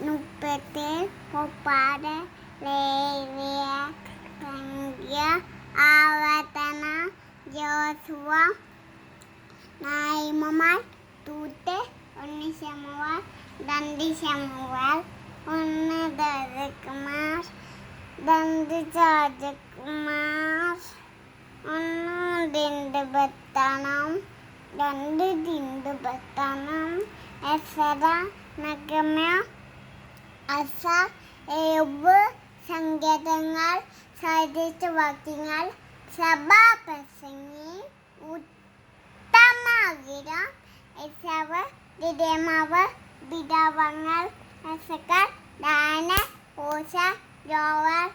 മുപ്പത്തി മുപ്പാട് ലേവിയ സംഖ്യ ആവർത്തന ജോസുവ നായ്മമാർ തൂത്ത് ഒന്ന് ശമുവൽ രണ്ട് ശമുവൽ ഒന്ന് ദരകുമാർ രണ്ട് രാജകുമാർ ഒന്ന് ദിൻഡുപത്തണം രണ്ട് ദിൻഡുപത്തണം എസര നഗമ്യ അസ ഏവ് സങ്കേതങ്ങൾ സാഹിത്യവാക്യങ്ങൾ സഭാപ്രസംഗി ഉത്തമഗിരം എസവ് ദിദേമാവ് ബിഡാവങ്ങൾ എസക്കർ ദാന ഓശ ജോവർ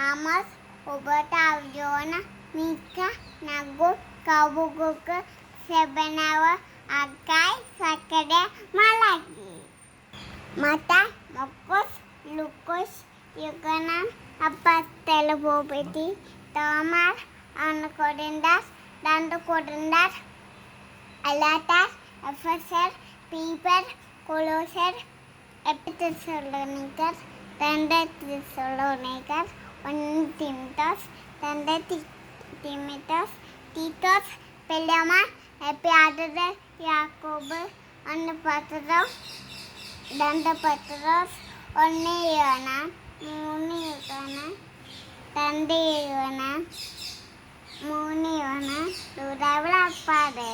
ആമസ് ഉപതാവ്യോന മിക്ക നഗു കവുകുക്ക് സെബനാവ് അക്കായ് സക്കര മലകി മത മൊക്കോസ് ലൂക്കോസ് യുഗനാൻ അപ്പസ്തല ഭൂപതി തോമർ അണുകൊടിന്താസ് ദണ്ടുകൊടിന്താസ് അലാത്താർ എഫസർ പീപ്പർ കൊലോസർ എപ്പിതെസലോനിക്കർ രണ്ട് തെസലോനിക്കർ ഒന്ന് തിമോത്തോസ് രണ്ട് തിമോത്തോസ് തീത്തോസ് പെലമ എപ്പിയാദർ യാക്കോബ് ഒന്ന് പത്രോസ് രണ്ട് പത്രോസ് ഒന്ന് യോന മൂന്ന് യോന രണ്ട് യോന മൂന്ന് യോന ദൂരാവിള അപ്പാട്